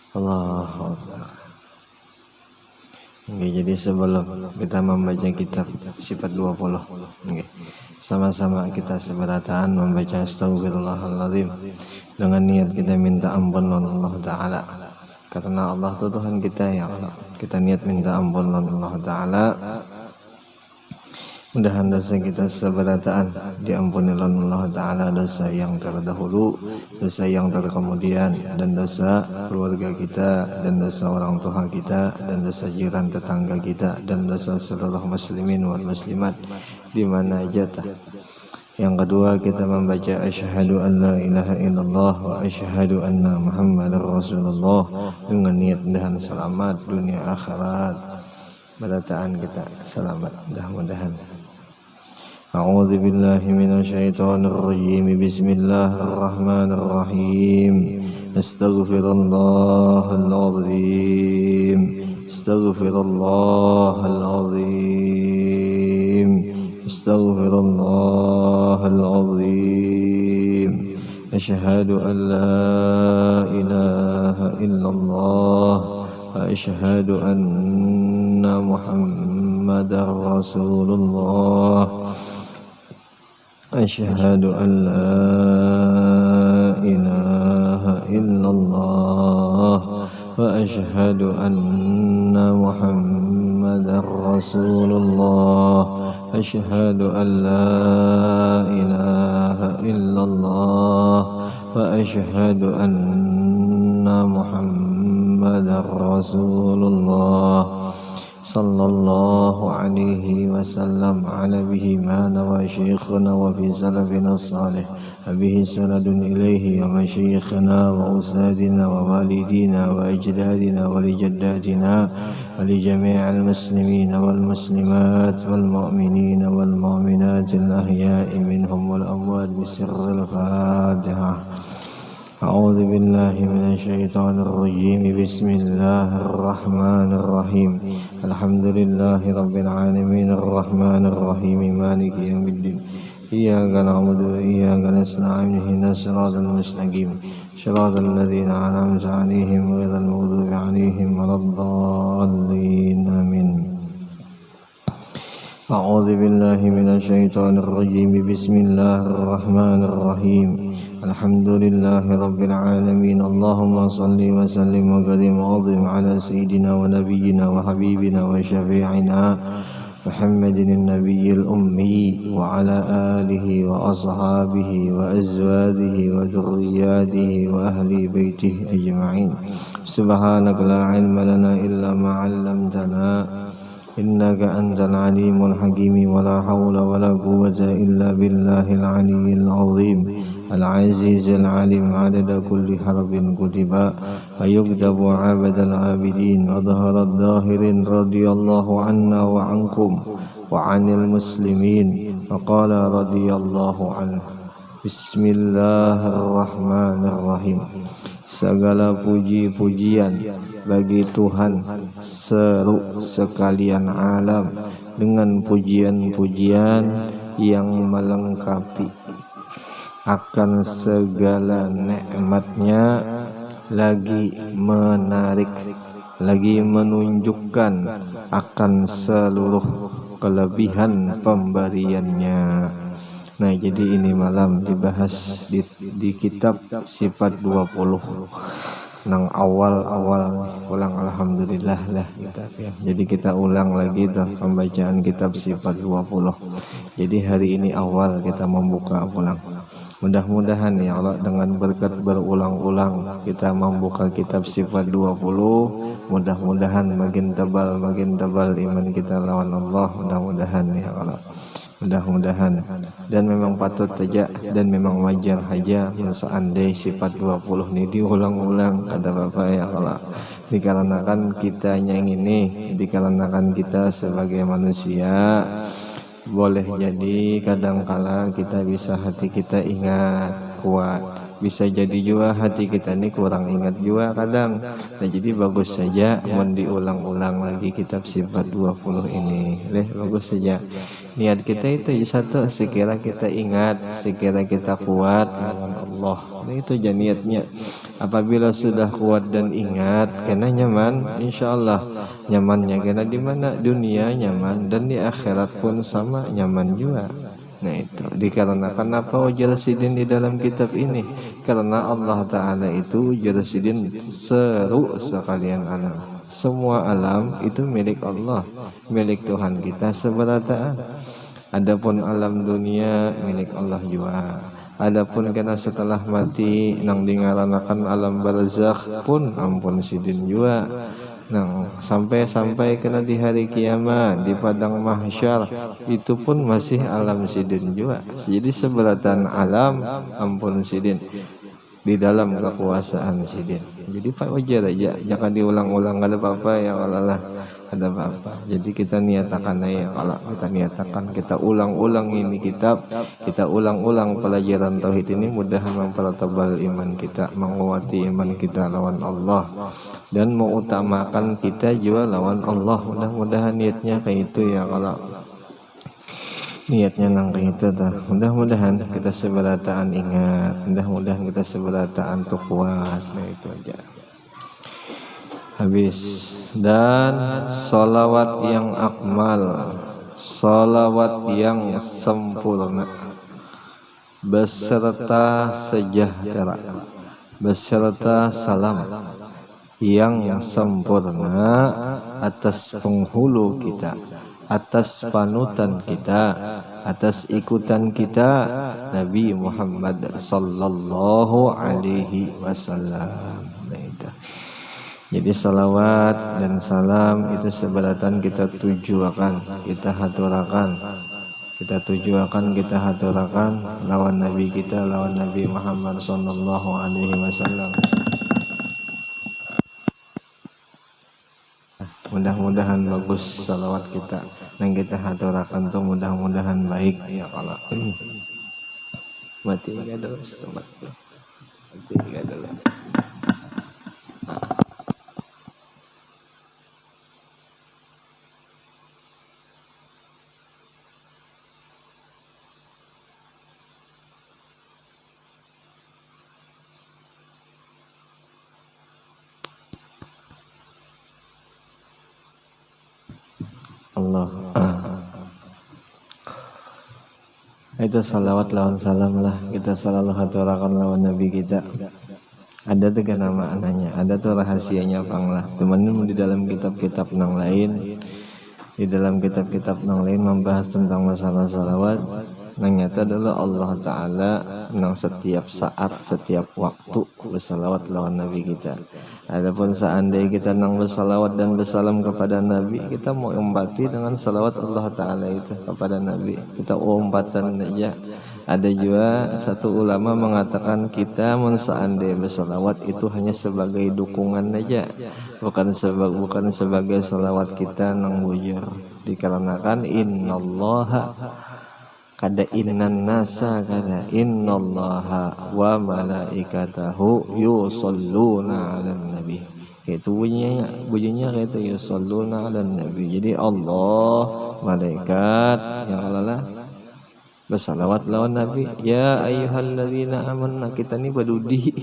Allahu Akbar. Oke, jadi sebelum kita membaca kitab sifat 20, oke, sama-sama kita seberataan membaca Astaghfirullahaladzim dengan niat kita minta ampun Allah Ta'ala. Karena Allah itu Tuhan kita, ya Allah. Kita niat minta ampun Allah Ta'ala. Mudahan dosa kita seberataan diampuni Allah Ta'ala, dosa yang terdahulu, dosa yang terkemudian, dan dosa keluarga kita, dan dosa orang tua kita, dan dosa jiran tetangga kita, dan dosa seluruh muslimin wal muslimat di mana aja. Yang kedua, kita membaca asyhadu an la ilaha illallah wa asyhadu anna muhammadar rasulullah dengan niat dan selamat dunia akhirat. Berataan kita selamat, mudah-mudahan. A'udzu billahi minasyaitonir rajim. Bismillahirrahmanirrahim. Astaghfirullahal-azim. Astaghfirullahal-azim. Astaghfirullahal-azim. Asyhadu an la ilaha illallah wa asyhadu anna muhammadar rasulullah. Asyhadu an la ilaha illallah wa asyhadu anna muhammadar rasulullah. Asyhadu an la ilaha illallah wa asyhadu anna muhammadar rasulullah. Sallallahu alaihi wasallam ala bihi mana wa syekhuna wa fi salafina salih abihi sanadun ilaihi wa masyikhina wa usadina wa walidina wa ajdadina wa lijaddatina wa li jami'al muslimina wal muslimat wal mu'minina wal mu'minat al ahya'i minhum wal amwat bisirril fatihah. A'udzu billahi minasyaitonir rajim. Bismillahirrahmanirrahim. Alhamdulillahi rabbil alamin arrahmanir rahim maliki yaumiddin. Iyyaka na'budu wa iyyaka nasta'in ihdinas siratal mustaqim siratal ladzina an'amta 'alaihim ghairil maghdubi 'alaihim waladdallin. Amin. A'udzu billahi minasyaitonir rajim. Bismillahirrahmanirrahim. Alhamdulillahi rabbil alamin. Allahumma salli wa sallim wa karim wa azim ala sayyidina wa nabiyyina wa habibina wa syafi'ina Muhammadin nabiyil ummi wa ala alihi wa ashabihi wa azwajihi wa dhurriyyatihi wa ahli baitihi ajma'in. Subhanaka la ilma lana illa ma 'allamtana innaka antal alimul hakim. Wa la hawla wa la quwwata illa billahil aliyyil azim al-azizil alim. Adada kulli harfin kutiba wa yuktabu abadal abidin wa dhaharat dhahirin radiyallahu anna wa ankum wa anil muslimin wa qala radiyallahu anhu. Bismillahirrahmanirrahim. Segala puji-pujian bagi Tuhan seru sekalian alam dengan pujian-pujian yang melengkapi akan segala nikmatnya, lagi menarik, lagi menunjukkan akan seluruh kelebihan pemberiannya. Nah, jadi ini malam dibahas di kitab sifat 20 nang awal-awal ulang alhamdulillah lah kita ya. Jadi kita ulang lagi tuh pembacaan kitab sifat 20. Jadi hari ini awal kita membuka ulang. Mudah-mudahan ya Allah dengan berkat berulang-ulang kita membuka kitab sifat 20, mudah-mudahan makin tebal iman kita lawan Allah. Mudah-mudahan ya Allah. Mudah-mudahan, dan memang patut saja dan memang wajar saja seandainya sifat 20 ini diulang-ulang kata Bapak ya Allah. Dikarenakan kita yang ini, dikarenakan kita sebagai manusia, boleh jadi kadangkala kita bisa hati kita ingat kuat, bisa jadi juga hati kita ini kurang ingat juga kadang. Nah jadi bagus saja mau diulang-ulang lagi kitab sifat 20 ini. Bagus saja. Niat kita itu satu, sekira kita ingat, sekira kita kuat lawan Allah. Nah itu aja niatnya. Apabila sudah kuat dan ingat, kena nyaman, insya Allah nyamannya kena di mana? Dunia nyaman dan di akhirat pun sama nyaman juga. Nah itu dikarenakan apa ujar sidin di dalam kitab ini, karena Allah Ta'ala itu ujar sidin seru sekalian alam. Semua alam itu milik Allah, milik Tuhan kita seberataan. Adapun alam dunia milik Allah juga. Adapun kena setelah mati nang dingaranakan alam barzakh pun ampun sidin juga. Nah, sampai kena di hari kiamat di padang mahsyar itu pun masih alam sidin juga. Jadi seberatan alam ampun sidin di dalam kekuasaan sidin. Jadi Pak wajar aja, jangan diulang-ulang, ada apa-apa ya Allah, ada apa-apa. Jadi kita niatakan ya kalau kita niatakan, kita ulang-ulang ini kitab, kita ulang-ulang pelajaran tauhid ini, mudahan mempertebal iman kita, menguati iman kita lawan Allah, dan mengutamakan kita juga lawan Allah. Mudah-mudahan niatnya kayak itu ya kalau niatnya nang itu dah. Mudah-mudahan kita seberataan ingat, mudah-mudahan kita seberataan tuh kuat. Nah itu aja. Habis. Dan salawat yang akmal, salawat yang sempurna, beserta sejahtera, beserta salam yang sempurna atas penghulu kita, atas panutan kita, atas ikutan kita, Nabi Muhammad sallallahu alaihi wasallam. Jadi salawat dan salam itu seberatan kita tujuakan, kita haturakan, kita tujuakan, kita haturakan lawan Nabi kita, lawan Nabi Muhammad sallallahu alaihi wasallam. Mudah-mudahan bagus salawat kita yang kita haturakan tuh, mudah-mudahan baik ya Allah. Mati enggak dulu, mati enggak dulu. Allah. Itu salawat lawan salam lah, kita selalu haturakan lawan Nabi kita. Ada tuh kan nama anaknya, ada tuh rahasianya panglah. Teman-teman di dalam kitab-kitab nang lain, di dalam kitab-kitab nang lain membahas tentang masalah salawat. Nang nyata adalah Allah Ta'ala nang setiap saat, setiap waktu bersalawat lawan Nabi kita. Adapun seandainya kita nang bersalawat dan bersalam kepada Nabi, kita mau umpati dengan salawat Allah Ta'ala itu kepada Nabi, kita umpatan aja. Ada juga satu ulama mengatakan kita seandainya bersalawat itu hanya sebagai dukungan aja, bukan sebagai salawat kita nang bujur. Dikarenakan innallaha kada innan nasa kada innallaha wa malaikatahu yusalluna 'alan nabi. Itu bunyinya kayak itu, yusalluna 'alan nabi. Jadi Allah, malaikat yang Allah bersalawat lawan Nabi. Ya ayyuhalladzina amanna, kita ni badudi,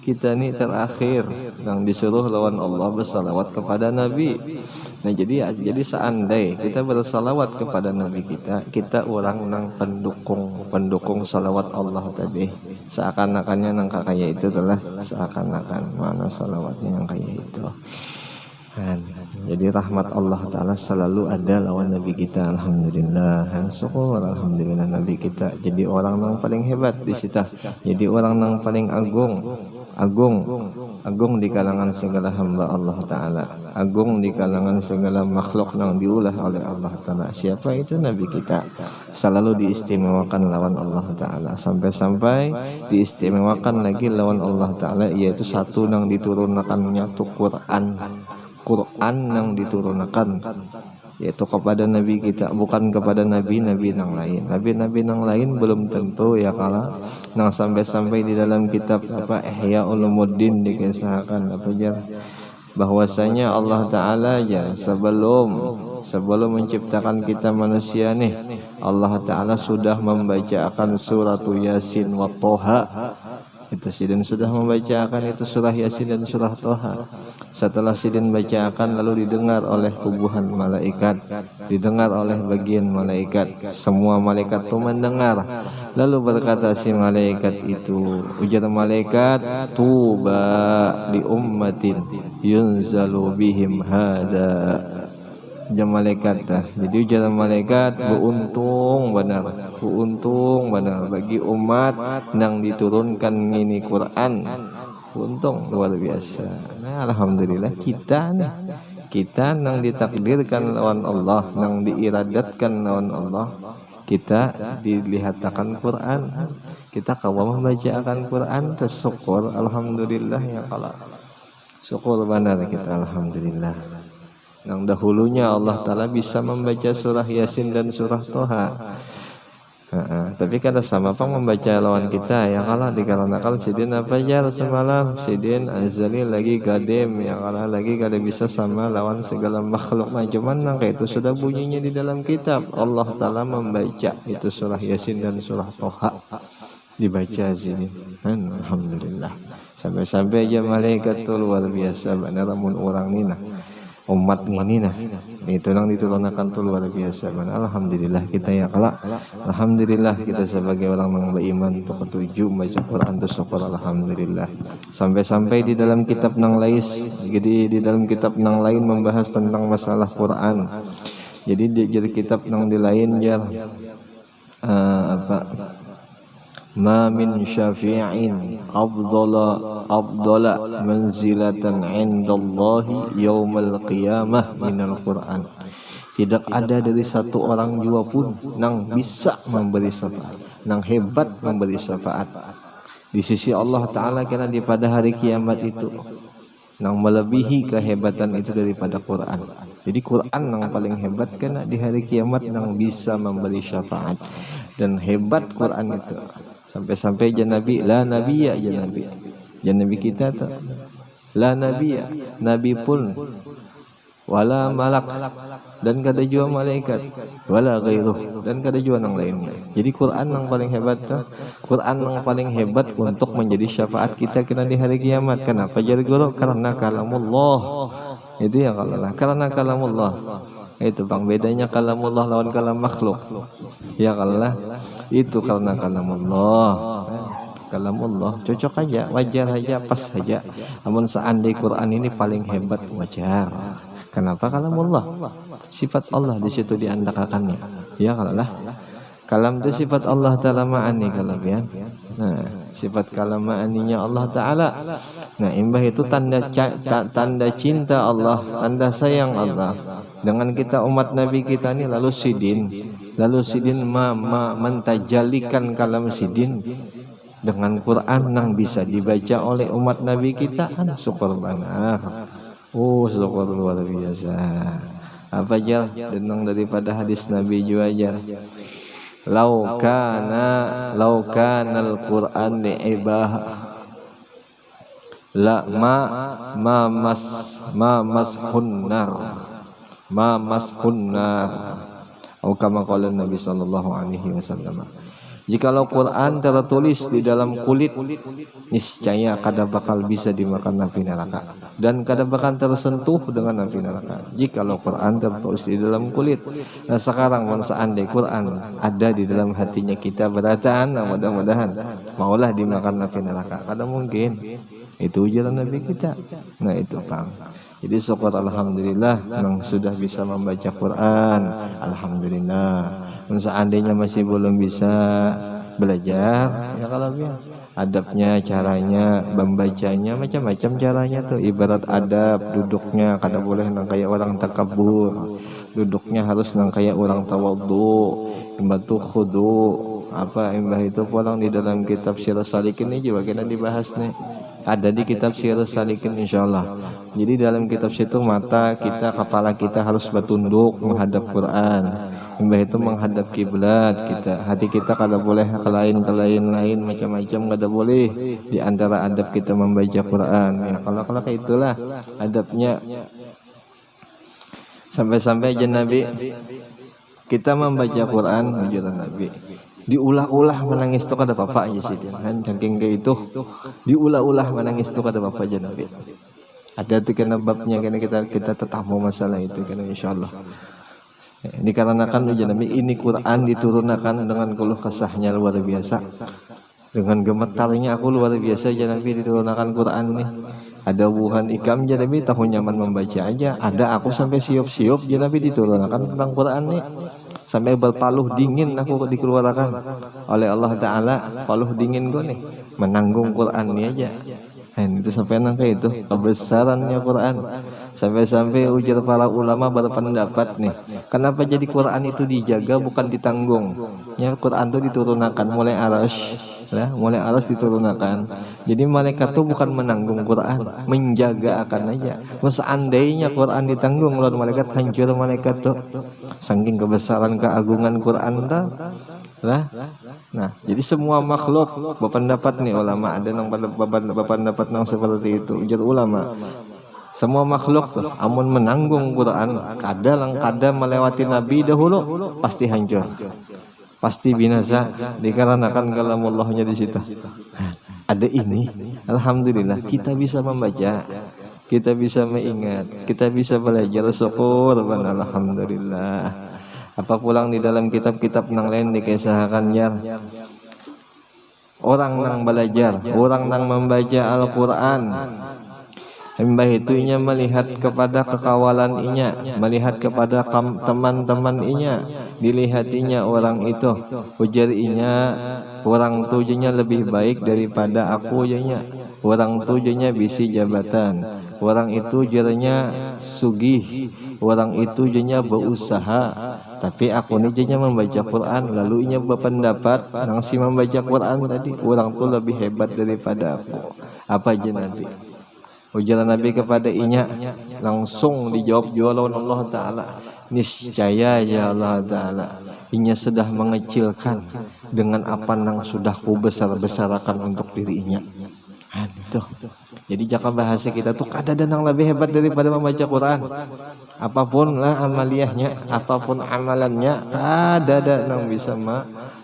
kita ni terakhir yang disuruh lawan Allah bersalawat kepada Nabi. Nah jadi seandai kita bersalawat kepada Nabi kita orang nang pendukung salawat Allah tadi. Seakan-akannya nang kaya itu telah seakan-akan mana salawatnya yang kaya itu. Jadi rahmat Allah Ta'ala selalu ada lawan Nabi kita. Alhamdulillah, syukur alhamdulillah Nabi kita jadi orang yang paling hebat di situ, jadi orang yang paling agung di kalangan segala hamba Allah Ta'ala, agung di kalangan segala makhluk yang diulah oleh Allah Ta'ala. Siapa itu? Nabi kita selalu diistimewakan lawan Allah Ta'ala, sampai-sampai diistimewakan lagi lawan Allah Ta'ala, yaitu satu yang diturunkannya tuh Quran yang diturunkan yaitu kepada nabi kita, bukan kepada nabi-nabi yang lain. Nabi-nabi yang lain belum tentu ya kalau nang sampai-sampai di dalam kitab apa Ihya Ulumuddin dikisahkan apa aja bahwasanya Allah Ta'ala ya sebelum menciptakan kita manusia nih, Allah Ta'ala sudah membacakan surat Yasin wa Toha. Itu Sidin sudah membacakan itu surah Yasin dan surah Toha. Setelah Sidin bacakan lalu didengar oleh kubuhan malaikat, didengar oleh bagian malaikat, semua malaikat itu mendengar. Lalu berkata si malaikat itu, ujar malaikat, tuba li ummatin yunzalu bihim hada. Ujar malaikat dah. Jadi ujar malaikat, beruntung benar bagi umat yang diturunkan ini Quran. Untung luar biasa. Nah, alhamdulillah kita nang ditakdirkan lawan Allah, nang diiradatkan lawan Allah, kita dilihatkan Quran, kita kawan membacakan Quran, tersyukur alhamdulillah ya kalau syukur benar kita alhamdulillah. Yang dahulunya Allah Ta'ala bisa membaca surah Yasin dan surah Toha. Tapi kada sama apa membaca lawan kita ya kalau dikarenakan Sidin apa aja semalam Sidin Azali lagi gadem ya kalau lagi kada bisa sama lawan segala makhluk cuman nang kayak itu sudah bunyinya di dalam kitab Allah Ta'ala membaca itu surah Yasin dan surah Toha dibaca sini. Alhamdulillah sampai-sampai aja malaikat tuh luar biasa benar mun orang ni nah umat ini nah itu nang diturunkan tuh luar biasa man. Alhamdulillah kita ya kalau alhamdulillah kita sebagai orang yang beriman untuk ketujuh baca Quran tuh syukur alhamdulillah. Sampai-sampai di dalam kitab nang lain, jadi di dalam kitab nang lain membahas tentang masalah Quran. Jadi di kitab nang di lain ya apa ma min syafi'in afdala manzilatan 'indallahi yaumal qiyamah minal Qur'an. Tidak ada dari satu orang jua pun yang bisa memberi syafaat, yang hebat memberi syafaat di sisi Allah Ta'ala karena di pada hari kiamat itu yang melebihi kehebatan itu daripada Quran. Jadi Quran yang paling hebat karena di hari kiamat yang bisa memberi syafaat dan hebat Quran itu. Sampai-sampai Nabi la nabiya Nabi kita tuh la nabiya nabi pun wala malak dan kada jua malaikat wala ghairuh dan kada jua yang lainnya. Jadi Quran yang paling hebat tuh Quran yang paling hebat untuk menjadi syafaat kita kena di hari kiamat. Kenapa jadi guru? Karena kalamullah. Itu ya kalau karena kalamullah. Itu bang bedanya kalamullah lawan kalam makhluk ya kalah itu karena kalamullah cocok aja wajar aja pas saja. Namun seandainya Quran ini paling hebat wajar. Kenapa kalamullah sifat Allah di situ diandakakannya ya kalah kalam itu sifat Allah Ta'ala ma'ani kalam ya. Nah sifat kalam ma'aninya Allah Ta'ala. Nah imbah itu tanda cinta Allah, tanda sayang Allah dengan kita umat Nabi kita ini. Lalu Sidin mentajalikan kalam Sidin dengan Quran yang bisa dibaca oleh umat Nabi kita. Syukur banget. Syukur luar biasa. Apa aja denang daripada hadis Nabi juga aja. Lau kana al-Quran li'ibah la ma mashun nar atau kama qala Nabi sallallahu alaihi wasallam. Jikalau Quran tertulis di dalam kulit, niscaya kada bakal bisa dimakan api neraka dan kada bakal tersentuh dengan api neraka. Jikalau Quran tertulis di dalam kulit. Nah sekarang seandainya Quran ada di dalam hatinya kita berataan, nah mudah-mudahan maulah dimakan api neraka. Kada mungkin. Itu ujaran Nabi kita. Nah itu Bang. Jadi syukur alhamdulillah yang sudah bisa membaca Quran. Alhamdulillah. Seandainya masih belum bisa belajar ya kalau ya adabnya, caranya, membacanya macam-macam caranya tuh. Ibarat adab duduknya kada boleh nang kayak orang takabur. Duduknya harus nang kayak orang tawadhu, imbah tuh khudu. Imbah itu pulang di dalam kitab Sirah Salikin ini juga kena dibahas nih. Ada di kitab Sirus Salikin insyaallah. Jadi dalam kitab situ mata kita, kepala kita harus bertunduk menghadap Quran. Mbah itu menghadap kiblat kita. Hati kita kada boleh ke lain macam-macam, kada boleh. Di antara adab kita membaca Quran. Ya, kalau kayak itulah adabnya. Sampai-sampai aja Nabi kita membaca Quran ujaran Nabi. Diulah-ulah menangis tu kada apa-apa aja sih. Kan cangking kayak itu. Diulah-ulah menangis tu kada apa-apa aja Nabi. Ada tuh kena babnya, kena kita tetap mau masalah itu kena insyaallah. Dikarenakan ujian Nabi ini Quran diturunkan dengan keluh kesahnya luar biasa, dengan gemetarnya aku luar biasa aja Nabi diturunkan Quran nih. Ada wuhan ikam aja Nabi tahu nyaman membaca aja. Ada aku sampai siup-siup aja Nabi diturunkan tentang Quran nih. Sampai berpaluh dingin aku dikeluarkan oleh Allah Ta'ala. Paluh dingin gue nih menanggung Quran ini aja. Dan itu sampai nangka itu kebesarannya Quran. Sampai-sampai ujar para ulama berpendapat nih, kenapa jadi Quran itu dijaga bukan ditanggung? Ya Quran itu diturunkan mulai arasy, ya, mulai arasy diturunkan. Jadi malaikat itu bukan menanggung Quran, menjaga akan aja. Seandainya Quran ditanggung oleh malaikat, hancur malaikat tuh. Saking kebesaran keagungan Quran tuh. Nah, jadi semua makhluk berpendapat nih ulama, ada yang berpendapat yang seperti itu. Ujar ulama, semua makhluk tuh amun menanggung Quran, kada melewati Nabi dahulu pasti hancur, pasti binasa dikarenakan kalamullahnya di situ. Ada ini, alhamdulillah kita bisa membaca, kita bisa mengingat, kita bisa belajar, syukur alhamdulillah. Apa pulang di dalam kitab-kitab yang lain dikisahkannya orang nang belajar, orang nang membaca Al-Quran, hembah itunya melihat kepada kekawalan inya, melihat kepada teman-teman inya, dilihatinya orang itu, ujar inya orang tujunya lebih baik daripada aku janya, orang tujunya bisi jabatan, orang itu jaranya sugih, orang itu janya berusaha, tapi aku ni janya membaca Quran. Lalu inya berpendapat nang si membaca Quran tadi orang tu lebih hebat daripada aku. Apa aja Nabi? Ujaran Nabi kepada inya langsung dijawab jua lawan Allah Ta'ala, niscaya ya Allah Ta'ala inya sudah mengecilkan dengan apa nang sudah ku besar-besarkan untuk dirinya. Aduh. Jadi jaka bahasa kita tuh kada ada yang lebih hebat daripada membaca Quran. Apapun lah amaliyahnya, apapun amalannya, ada yang bisa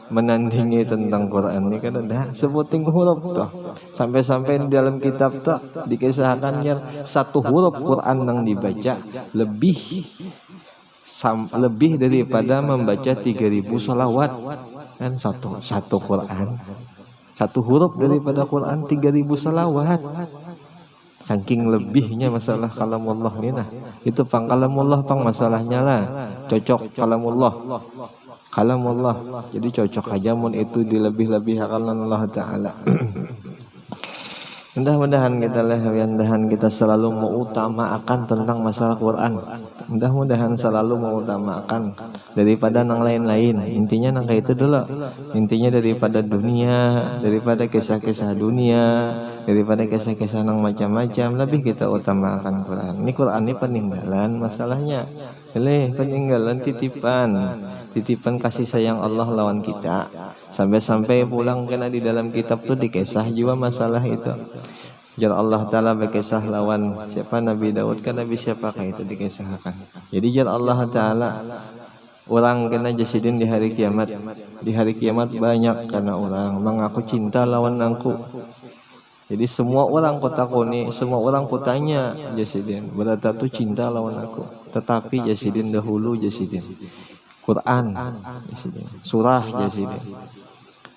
menandingi tentang Quran ini kan ada sebuting huruf tuh. Sampai-sampai di dalam kitab tuh dikisahkannya satu huruf Quran yang dibaca lebih daripada membaca 3000 salawat. Kan satu Quran. Satu huruf daripada Quran 3000 salawat. Saking lebihnya masalah kalamullah ini nah. Itu pang kalamullah pang masalahnya lah. Cocok kalamullah. Jadi cocok aja mun itu dilebih-lebihkan Allah Ta'ala. Mudah-mudahan kita selalu mengutamakan tentang masalah Quran. Mudah-mudahan selalu mengutamakan daripada nang lain-lain. Intinya nang kayak itu dulu. Intinya daripada dunia, daripada kisah-kisah dunia, daripada kisah-kisah nang macam-macam, lebih kita utamakan Quran. Ini Quran ini peninggalan masalahnya. Peninggalan titipan kasih sayang Allah lawan kita. Sampai-sampai pulang kena di dalam kitab tuh dikisah juga masalah itu. Jar Allah Ta'ala berkisah lawan siapa Nabi Daud kan Nabi siapa kayak itu dikisahkan. Jadi jar Allah Ta'ala orang kena jasidin di hari kiamat. Di hari kiamat banyak karena orang mengaku cinta lawan aku. Jadi semua orang kutakuni, semua orang kutanya jasidin berarti tuh cinta lawan aku. Tetapi jasidin dahulu jasidin Quran jasidin, surah jasidin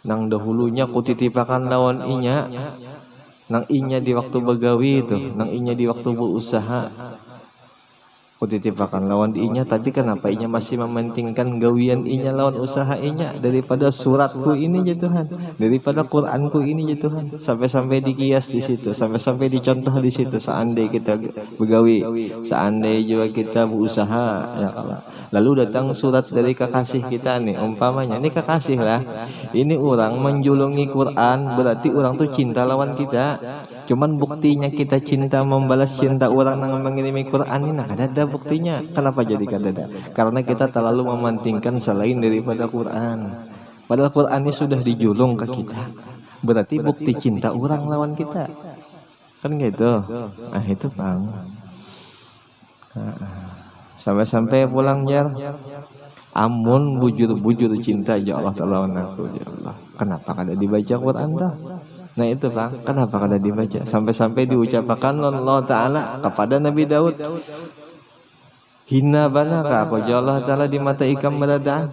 nang dahulunya kutitipakan lawan inya, nang inya di waktu begawi itu, nang inya di waktu berusaha kutitipakan lawan inya. Tapi kenapa inya masih mementingkan gawian inya lawan usaha inya daripada suratku ini ya Tuhan, daripada Quranku ini ya Tuhan. Sampai-sampai dikias di situ, sampai-sampai dicontoh di situ. Seandainya kita begawi, seandainya juga kita berusaha ya Allah. Lalu datang surat dari kekasih kita nih, umpamanya ini kekasih lah, ini orang menjulungi Quran, berarti orang tuh cinta lawan kita. Cuman buktinya kita cinta membalas cinta orang yang mengirimi Quran ini ada buktinya. Kenapa jadi kadada? Karena kita terlalu mementingkan selain daripada Quran. Padahal Quran ini sudah dijulung ke kita. Berarti bukti cinta orang lawan kita. Kan gitu. Nah itu Bang. Sampai-sampai pulang jar. Amun bujur-bujur cinta ya Allah lawan aku ya Allah. Kenapa kada dibaca Quran dah? Nah itu Bang, kenapa kada dibaca? Sampai-sampai diucapkan Allah Ta'ala kepada Nabi Daud. Hina benar aku ya Allah Ta'ala di mata ikam berada.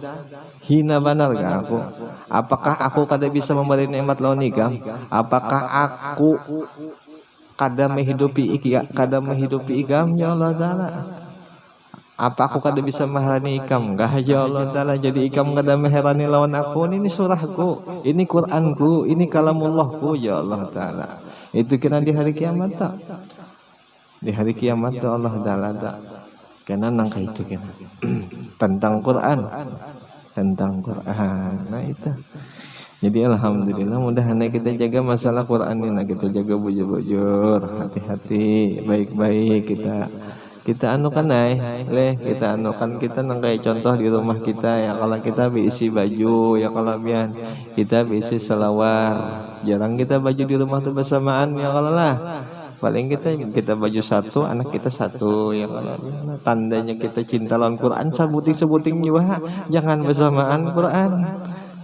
Hina benar aku. Apakah aku kada bisa memberi nikmat lawan ikam? Apakah aku kada menghidupi ikam ya Allah Ta'ala? Apa aku kada bisa meherani ikam? Enggak ya Allah Ta'ala. Jadi ikam kada meherani lawan aku. Ini surahku, ini Quranku, ini kalamullahku ya Allah Ta'ala. Itu kena di hari kiamat tak? Di hari kiamat tak Allah Ta'ala tak? Kena nangka itu kena tentang Quran. Tentang Quran. Nah itu. Jadi alhamdulillah mudah-mudahan kita jaga masalah Quran ini. Kita jaga bujur-bujur, hati-hati, baik-baik kita anukan kita anukan kita nangkai contoh di rumah kita ya, kalau kita berisi baju ya, kalau biar kita berisi selawar, jarang kita baju di rumah tuh bersamaan ya, kalau lah paling kita baju satu, anak kita satu ya, kalau tandanya kita cinta lawan Quran. Sebuting juga jangan bersamaan Quran,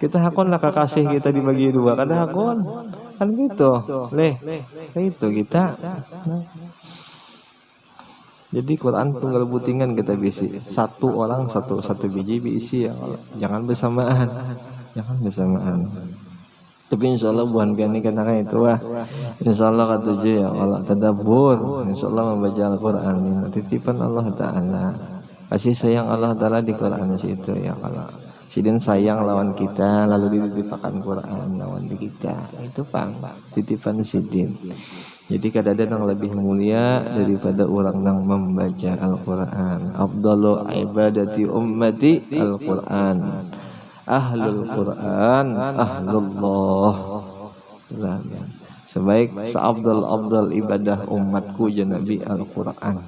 kita hakon lah kekasih kita dibagi dua, kada hakon kan gitu itu kita. Jadi Quran tunggal butingan kita bisi, satu orang satu biji bisi ya, jangan bersamaan, Tapi insya Allah bukan gani katakan itu insya Allah katuju ya Allah tadabbur, insya Allah membaca Al-Quran ini titipan Allah Ta'ala, kasih sayang Allah Ta'ala di Quran situ ya, kalau sidin sayang lawan kita lalu dititipkan Quran lawan di kita, itu Bang titipan sidin. Jadi kadang-kadang lebih mulia daripada orang yang membaca Al-Quran. Afdalu ibadati ummati Al-Quran. Ahlul Quran, ahlullah. Seabdal ibadah umatku ya Nabi Al-Quran.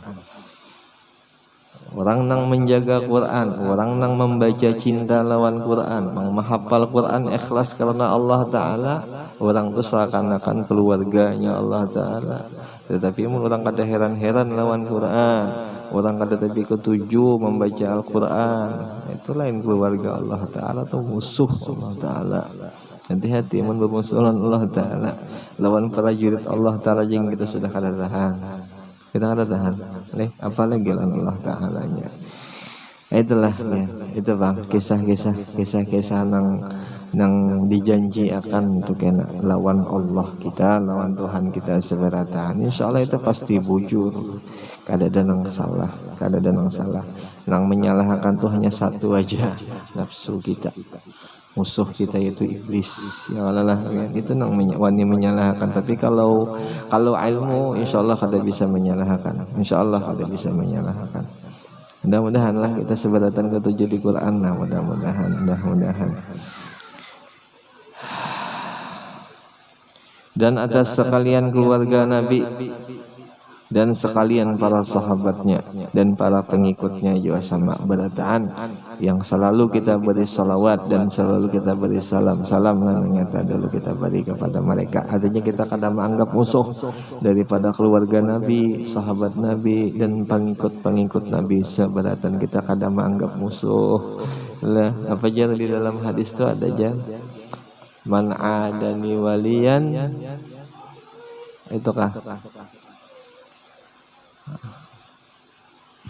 Orang yang menjaga Quran, orang yang membaca cinta lawan Quran, menghafal Quran ikhlas karena Allah Ta'ala, orang itu seakan-akan keluarganya Allah Ta'ala. Tetapi orang kada heran-heran lawan Quran, orang kada tapi ketujuh membaca Al-Quran, itu lain keluarga Allah Ta'ala, itu musuh Allah Ta'ala. Hati-hati bermusuhan Allah Ta'ala lawan prajurit Allah Ta'ala yang kita sudah kada tahan. Kita ada tahan, apalagi Allah Ta'alanya. Itulah ya, itu Bang, kisah nang dijanji akan untuk kena lawan Allah kita, lawan Tuhan kita seberatan. Insya Allah itu pasti bujur. Kada ada nang salah, nang menyalahkan tuh hanya satu aja, nafsu kita. Musuh kita itu iblis ya Allah ya, itu nang wani menyalahkan. Tapi kalau ilmu insyaallah kada bisa menyalahkan, insyaallah kada bisa menyalahkan. Mudah-mudahan lah kita seberatan ketujuh di Quran. Nah mudah-mudahan dan atas sekalian keluarga Nabi dan sekalian para sahabatnya dan para pengikutnya juga sama berataan, yang selalu kita beri salawat dan selalu kita beri salam namanya dulu kita beri kepada mereka. Artinya kita kadang menganggap musuh daripada keluarga Nabi, sahabat Nabi dan pengikut Nabi seberatan, kita kadang menganggap musuh lah. Apa aja di dalam hadis itu ada aja, man adani waliyan, itu kah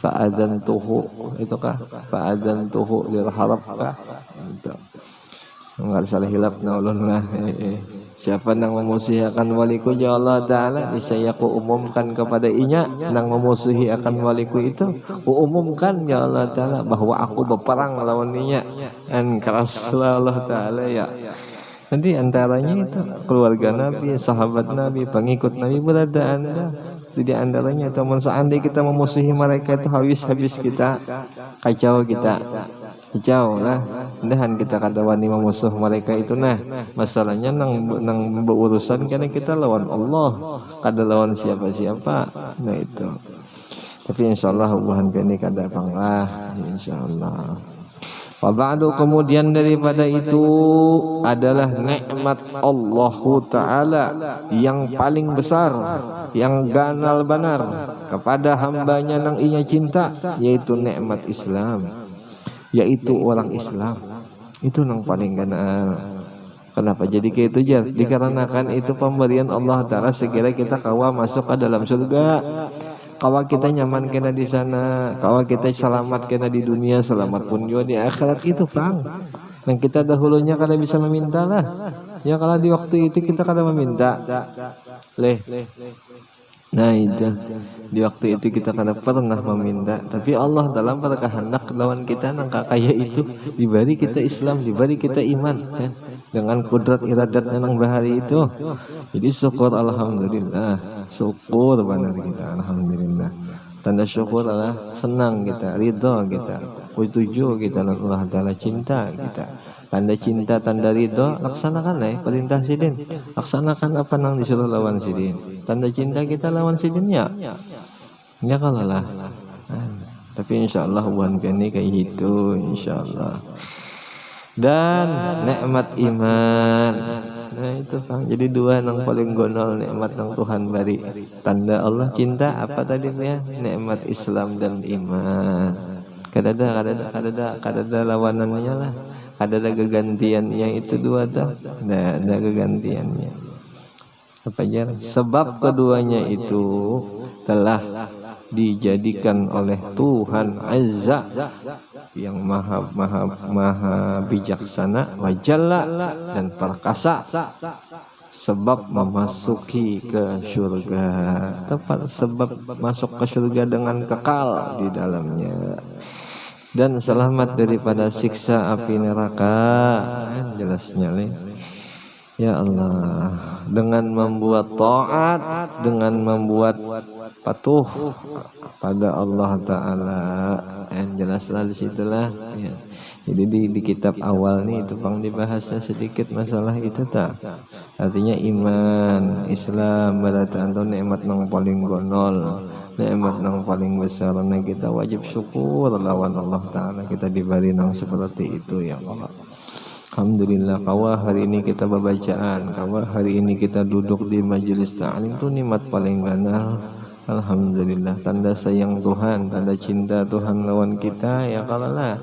fa'adantuhu, itu kah fa'adantuhu lil harab kah, itu enggak salah hilap naulunlah. Siapa yang memusuhi akan waliku ya Allah Ta'ala, saya ku umumkan kepada inya yang memusuhi akan waliku itu, ku umumkan ya Allah Ta'ala bahwa aku berperang lawan inya, dan keras Allah Ta'ala ya. Nanti antaranya itu keluarga Nabi, sahabat Nabi, pengikut Nabi berada Anda. Jadi antaranya teman, seandainya kita memusuhi mereka itu habis kita, kacau kita. jauh lah dahan kita kada wani memusuh mereka itu. Nah masalahnya nang berurusan karena kita lawan Allah, kada lawan siapa-siapa. Nah itu, tapi insyaallah hubungan ini kada panglah insyaallah. Wa ba'du, kemudian daripada itu adalah nikmat Allah Ta'ala yang paling besar, yang ganal benar kepada hambanya nang inya cinta, yaitu nikmat Islam, yaitu orang Islam. Itu nang paling ganal. Kenapa jadi kayak itu jar? Dikarenakan itu pemberian Allah Ta'ala sekira kita kawa masuk ke dalam surga, kawa kita nyaman kena di sana, kawa kita selamat kena di dunia, selamat pun juga di akhirat itu bang. Dan kita dahulunya kada bisa meminta lah. Ya kalau di waktu itu kita kada meminta. Nah itu di waktu itu kita kada pernah meminta, tapi Allah dalam berkehendak lawan kita nang kaya itu diberi kita Islam, diberi kita iman kan? Dengan kudrat iradat nang bahari itu. Jadi syukur alhamdulillah, syukur benar kita alhamdulillah. Tanda syukur adalah senang kita, ridho kita, puji kita Allah Ta'ala, cinta kita. Tanda cinta, tanda ridho, laksanakan perintah sidin. Laksanakan apa nang disuruh lawan sidin. Tanda cinta kita lawan sidin ya. Ya kalau lah. Tapi insyaallah hubungan ini kayak gitu insyaallah. Dan nikmat iman. Nah itu Kang, jadi dua nang paling gonol nikmat nang Tuhan beri. Tanda Allah cinta apa tadi ya? Nikmat Islam dan iman. Kadada lawanannya lah. Ada kegantiannya itu dua tuh. Nah, ada kegantiannya. Apa aja? Sebab keduanya itu telah dijadikan oleh Tuhan Azza yang maha bijaksana, wajalla dan perkasa, sebab memasuki ke surga. Tepat sebab masuk ke surga dengan kekal di dalamnya dan selamat daripada siksa api neraka. Jelasnya ya Allah, dengan membuat taat, dengan membuat patuh pada Allah Ta'ala. Jelaslah di situlah ya. Jadi di kitab awal nih itu Bang dibahasnya sedikit masalah itu tak. Artinya iman, Islam berarti anto nikmat nang paling gonol, nikmat nang paling besar. Nah kita wajib syukur lawan Allah Ta'ala kita diberi nang seperti itu ya Allah. Alhamdulillah kawa hari ini kita berbacaan, kawa hari ini kita duduk di majelis ta'lim itu nikmat paling ganal. Alhamdulillah, tanda sayang Tuhan, tanda cinta Tuhan lawan kita ya kalau lah.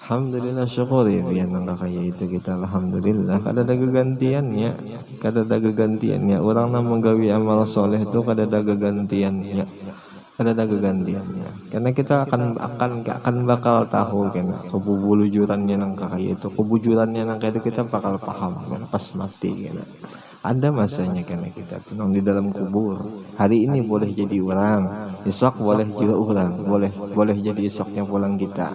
Alhamdulillah syukuri biar nang kaya itu kita alhamdulillah. Kada ada kegantiannya, kada ada kegantiannya. Orang nang menggawi amal soleh itu kada ada kegantiannya. Kada ada kegantiannya. Karena kita akan bakal tahu kan kebujurannya nang kaya itu, kebujurannya nang kaya itu kita bakal paham kan pas mati kan. Ada masanya karena kita tenang di dalam kubur. Hari ini boleh jadi orang, esok boleh juga orang, boleh jadi esoknya pulang kita.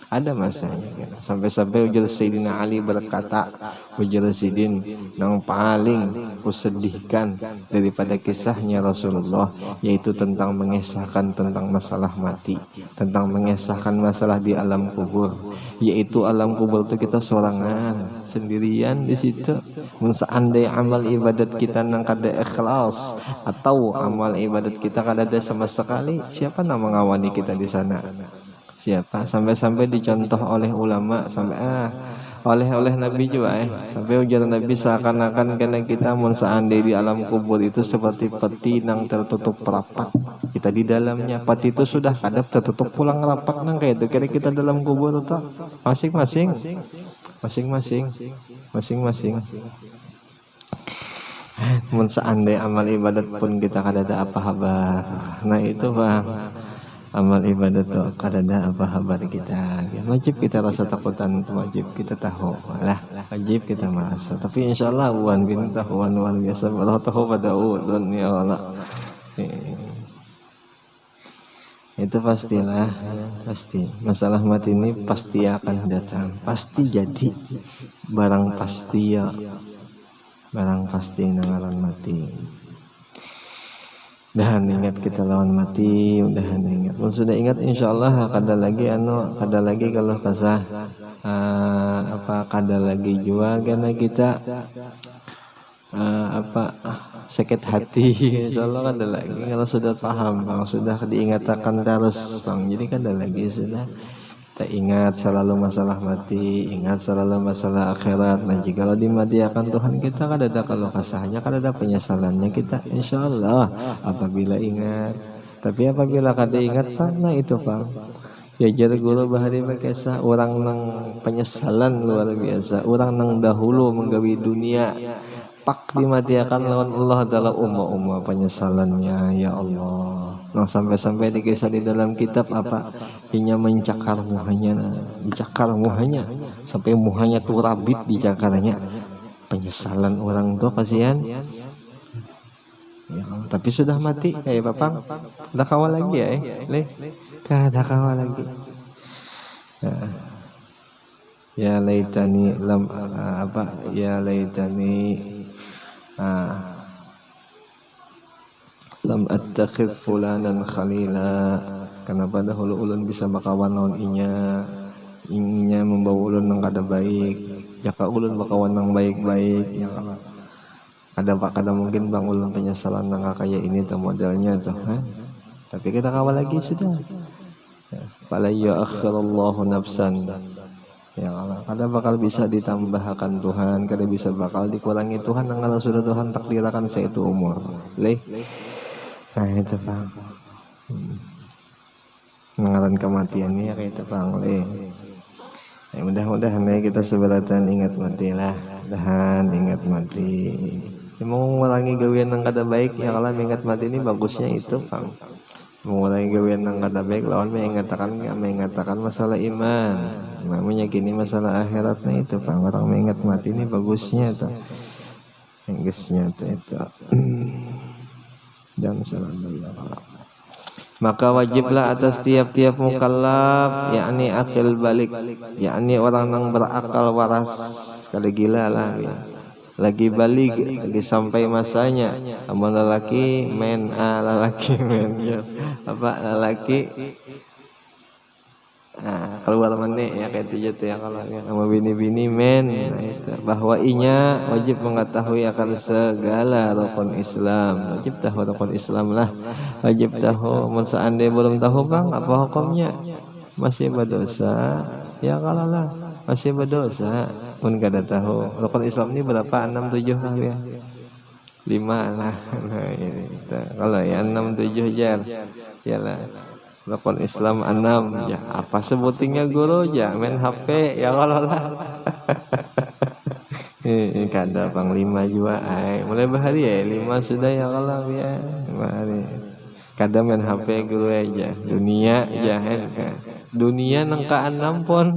Ada masanya kan. Sampai-sampai ujar Sayyidina Ali berkata, ujar Sayyidin yang paling kusedihkan daripada kisahnya Rasulullah, yaitu tentang mengisahkan tentang masalah mati, tentang mengisahkan masalah di alam kubur, yaitu alam kubur itu kita sorangan sendirian di situ. Seandainya amal ibadat kita nang kada ikhlas atau amal ibadat kita kada ada sama sekali, siapa yang mengawani kita di sana? Siapa? Sampai-sampai dicontoh oleh ulama, sampai oleh Nabi juga sampai ujar Nabi seakan-akan karena kita mun seandainya di alam kubur itu seperti peti nang tertutup rapat, kita di dalamnya. Peti itu sudah kadap tertutup pulang rapat nang kayak itu. Kira kita dalam kubur itu masing-masing. Mun seandainya amal ibadat pun kita kada ada apa kabar. Nah itu Bang, amal ibadat tuh kada ada apa kabar kita. Wajib kita rasa takutan, wajib kita tahu lah, wajib kita merasa. Tapi insyaallah wan bin tahuan luar biasa, Allah tahu pada dunia Allah. Itu pastilah, pasti masalah mati ini pasti akan datang, pasti jadi barang pasti ya, barang pasti nangaran mati. Udahan ingat kita lawan mati, udahan ingat mun sudah ingat insyaallah kada lagi kalau kasah kada lagi jua karena kita sakit hati insyaallah kada lagi kalau sudah paham Bang, sudah diingatkan terus Bang, jadi kada lagi sudah kita ingat selalu masalah mati, ingat selalu masalah akhirat. Nah jika dimatiakan Tuhan kita kada ada kalau kasahnya, kada ada penyesalannya kita insyaallah apabila ingat. Tapi apabila kada ingat Pak, nah itu Pak ya jar guru bahari berkisah orang nang penyesalan luar biasa, orang nang dahulu menggawi dunia pak dimatiakan lawan Allah adalah umma penyesalannya ya Allah. Nah sampai-sampai dikisah di dalam kitab inya mencakar muhanya sampai muhanya tuh rabit dicakarnya. Penyesalan orang tuh kasihan ya, tapi sudah mati kayak Bapak ada kawal lagi ya kada kawal lagi ya laitani lam ya laitani lam attakhidh fulanan khalila, kenapa dahulu ulun bisa bakawan lawan inya membawa ulun nang kada baik, jaka ulun bakawan nang baik-baik ya kada mungkin Bang ulun penyesalan nang kayak ini tuh modelnya tuh tapi kita kawal lagi sudah fala ya'akhirullahu nafsan ya Allah, kada bakal bisa ditambahkan Tuhan, kada bisa bakal dikurangi Tuhan yang kalau sudah Tuhan takdirkan seitu umur. Nah itu Bang. Ngaran kematian ini ya kayak itu Bang. Ya, mudah-mudahan ya kita seberatan ingat mati lah. Mudahan ingat mati. Ya, mau mengurangi gawian yang kada baik ya kalau ingat mati ini bagusnya itu Bang. Mengurangi gawian yang kada baik lawan mengatakan masalah iman, meyakini masalah akhirat. Nah itu Pak, orang mengingat mati ini bagusnya tuh enggesnya tuh itu dan selalu maka wajiblah atas tiap-tiap mukallaf yakni akil balik, yakni orang yang berakal waras kada gila lah ya. Lagi balik, lagi sampai masanya. Amun lelaki men ya. Lelaki keluar mane ya kayak itu ya kalau sama bini-bini men. Nah, itu. Bahwa inya wajib mengetahui akan segala rukun Islam. Wajib tahu rukun Islam lah. Wajib tahu. Mun seandainya belum tahu Bang, apa hukumnya? Masih berdosa. Ya kalau lah masih berdosa. Pun kada tahu rukun Islam ini berapa 6 7 lah ya 5 lah nah, ini kalau ya 6 7 jar yalah rukun Islam 6 ya apa sebutingnya guru ya main HP ya kalau lah kada Bang 5 juga mulai bahari ya 5 sudah ya kalau ya bahari kada main HP guru aja dunia ya dunia nang ka 6 pun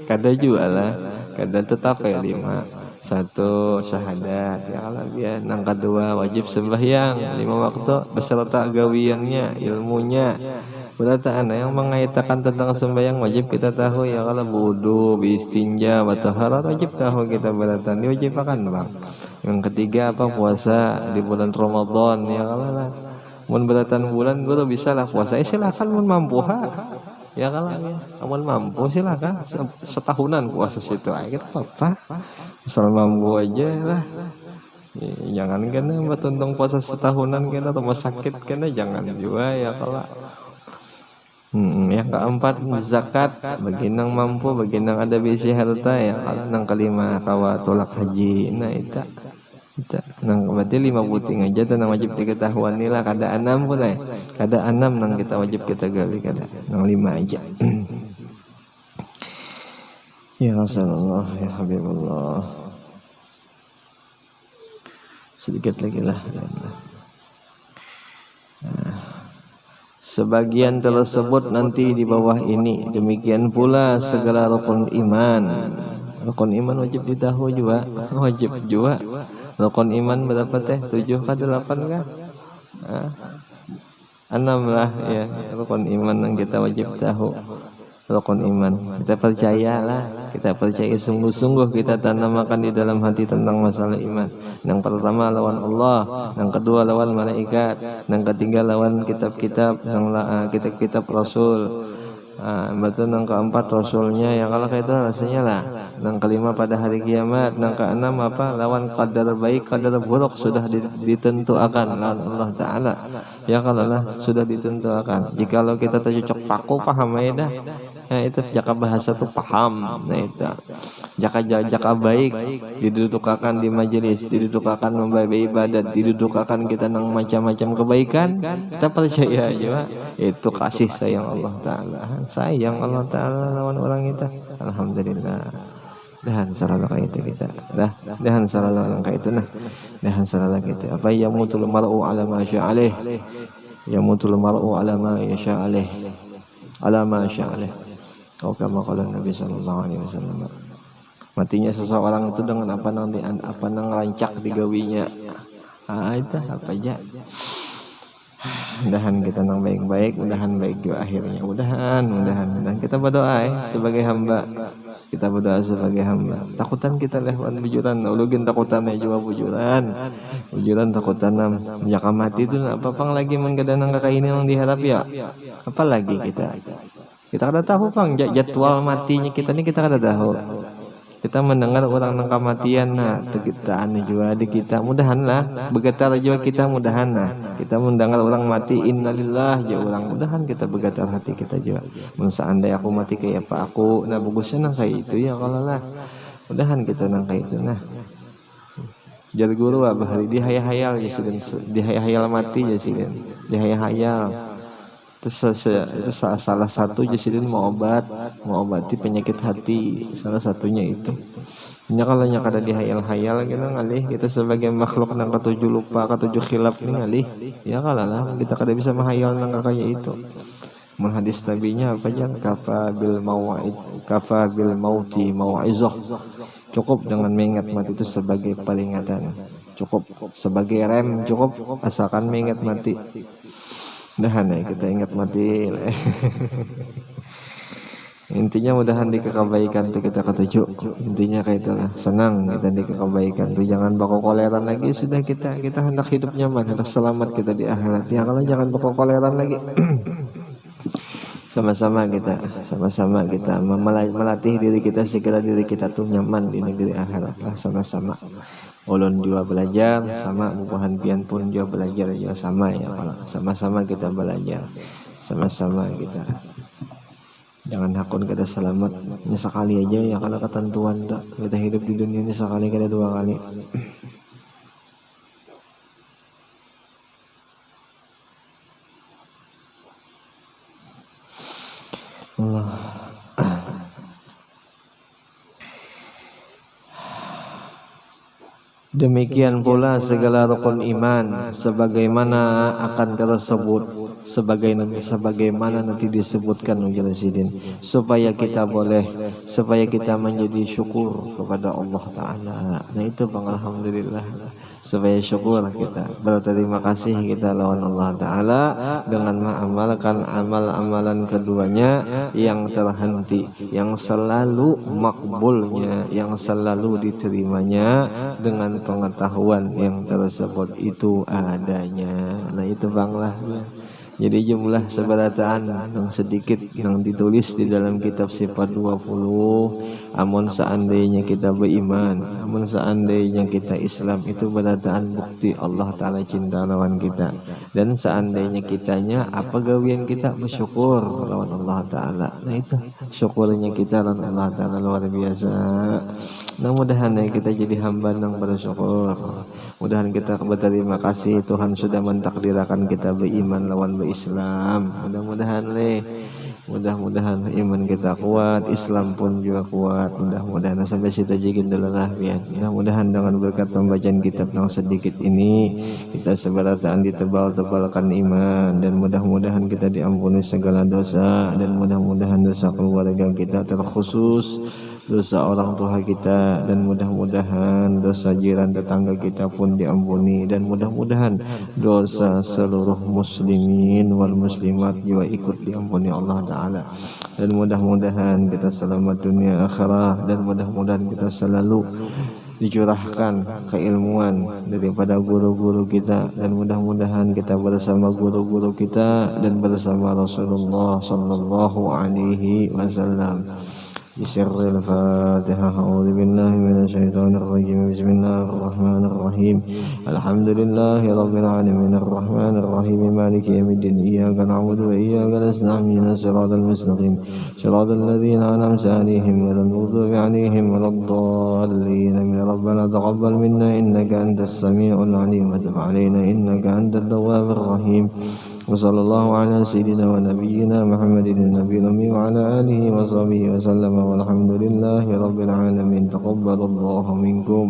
kada juga lah kada tetap ya 5 1 syahadat ya Allah ya nang kedua wajib sembahyang 5 waktu beserta gawiannya ilmunya berarti yang mengaitkan tentang sembahyang wajib kita tahu ya kalau wudu istinja wa taharat wajib tahu kita berarti diwajibkan Bang. Yang ketiga puasa di bulan Ramadan ya kalau lah mun beratan bulan guru bisa lah puasa silakan mun mampu ya kalau ya amun mampu silakan setahunan puasa situ aja apa asal mampu aja lah ya, jangan kena bertuntung puasa setahunan kena rumah sakit kena jangan juga ya kalau yang keempat zakat bagi nang mampu bagi nang ada bisi harta ya kalau nang kelima kawa tolak haji nah itu nang berarti 5 puting aja tuh nang wajib diketahuan nila kada 6 pun kada 6 nang kita wajib kita gali kada nang 5 aja ya Rasulullah ya Habibullah sedikit lagi lah sebagian tersebut nanti di bawah ini demikian pula segala rukun iman wajib ditahu juga wajib juga rukun iman berapa 7 ke 8 kan 6 lah ya rukun iman yang kita wajib tahu rukun iman. Kita percayalah, kita percaya sungguh-sungguh, kita tanamkan di dalam hati tentang masalah iman. Yang pertama lawan Allah, yang kedua lawan malaikat, yang ketiga lawan kitab-kitab, yang kitab-kitab Rasul. Betul, yang keempat Rasulnya, yang kalau kayak itu rasanya lah. Yang kelima pada hari kiamat, yang keenam apa? Lawan qadar baik, qadar buruk sudah ditentukan lawan Allah Ta'ala. Ya kalau lah sudah ditentukan. Jikalau kita tercocok paku paham ya dah. Nah itu jaka bahasa tuh paham. Nah itu jaka baik didudukakan di majelis, didudukakan membaca ibadat, didudukakan kita nang macam-macam kebaikan, kita percaya aja itu kasih sayang Allah Ta'ala. Sayang Allah Ta'ala lawan orang kita. Alhamdulillah. Dahan selalu kayak itu kita. Dahan selalu kayak itu nah. Dahan selalu gitu. Apa yamutul mar'u ala ma sya'alih. Yamutul mar'u ala ma yasha'alih. Ala ma sya'alih. Kau kama qala Nabi sallallahu alaihi wasallam. Matinya seseorang itu dengan apa nang rancak digawinya. Itu apa aja. Mudahan kita nang baik-baik, mudahan baik juga akhirnya. Mudahan dan kita berdoa sebagai hamba. Kita berdoa sebagai hamba. Takutan kita lewat bujuran, ulugin takutan juga bujuran takutan jaka mati itu apa pang lagi menggadanang kakak ini yang diharap ya. Apalagi kita kada tahu pang jadwal matinya kita ini kita kada tahu. Kita mendengar orang nang kematian nah kita juga di kita mudahanlah bergetar jiwa kita mudahan kita mendengar orang mati innalillah ya orang mudahan kita bergetar hati kita juga seandainya aku mati kayak apa aku nah bagusnya nang kayak itu ya kalau lah mudahan kita nang kayak itu nah jar guru bahari dihayal ya sih dihayal mati ya sih dihayal itu salah satu jasidin mau obati penyakit hati salah satunya itu kalau ada dihayal-hayal gitu ngalih kita sebagai makhluk nang ketujuh lupa ketujuh khilaf nih ngalih ya kalau lah kita kada bisa menghayal nang kayak itu menghadis nabinya apa aja kafa bil mauti mau'izah cukup dengan mengingat mati itu sebagai peringatan cukup sebagai rem cukup asalkan mengingat mati. Mudahan ya kita ingat mati. Intinya mudahan di kebaikan tuh kita ketujuh. Intinya kayak itulah senang kita di kebaikan tuh jangan bakal koleran lagi sudah kita hendak hidup nyaman hendak selamat kita di akhirat ya kalau jangan bakal koleran lagi. Sama-sama kita melatih diri kita sekira diri kita tuh nyaman di negeri akhirat lah sama-sama. Ulun juga belajar sama mubahan pian pun juga belajar juga sama ya kalau sama-sama kita belajar sama-sama kita jangan hakun kita selamat ini sekali aja ya kalau ketentuan tak kita hidup di dunia ini sekali kada dua kali. Allah demikian pula segala rukun iman sebagaimana akan tersebut sebagaimana nanti disebutkan Mujalasidin supaya kita menjadi syukur kepada Allah Ta'ala. Nah itu bang alhamdulillah supaya syukur kita berterima kasih kita lawan Allah Ta'ala dengan mengamalkan amal-amalan keduanya yang terhenti yang selalu makbulnya yang selalu diterimanya dengan pengetahuan yang tersebut itu adanya. Nah itu banglah jadi jumlah seberataan yang sedikit yang ditulis di dalam kitab sifat 20 amun seandainya kita beriman amun seandainya kita Islam itu berataan bukti Allah Ta'ala cinta lawan kita dan seandainya kitanya apa gawian kita bersyukur lawan Allah Ta'ala. Nah itu syukurnya kita lawan Allah Ta'ala luar biasa. Nah mudahan kita jadi hamba yang bersyukur mudahan kita berterima kasih Tuhan sudah mentakdirkan kita beriman lawan Islam. Mudah-mudahan iman kita kuat, Islam pun juga kuat. Mudah-mudahan sampai situ jigin dulu lah biar. Mudah-mudahan dengan berkat pembacaan kitab yang sedikit ini kita seberataan ditebal-tebalkan iman dan mudah-mudahan kita diampuni segala dosa dan mudah-mudahan dosa keluarga kita terkhusus dosa orang tua kita, dan mudah-mudahan dosa jiran tetangga kita pun diampuni, dan mudah-mudahan dosa seluruh muslimin wal muslimat juga ikut diampuni Allah Ta'ala. Dan mudah-mudahan kita selamat dunia akhirah, dan mudah-mudahan kita selalu dicurahkan keilmuan daripada guru-guru kita, dan mudah-mudahan kita bersama guru-guru kita dan bersama Rasulullah sallallahu alaihi wasallam. Bismillahil Fatihah. A'udzu billahi minasyaitonir rajim. Bismillahirrahmanir rahim. Alhamdulillahi rabbil alamin arrahmanir rahim maliki yaumiddin. Iyyaka na'budu wa iyyaka nasta'in. Ihdinas siratal mustaqim. Siratal ladzina an'amta 'alaihim ghairil maghdubi 'alaihim waladdallin. Rabbana taqabbal minna innaka antas samiul 'alim wa tub 'alaina innaka antat tawwabur rahim. وصلى الله على سيدنا ونبينا محمد النبي الأمي وعلى آله وصحبه وسلم والحمد لله رب العالمين. تقبل الله منكم.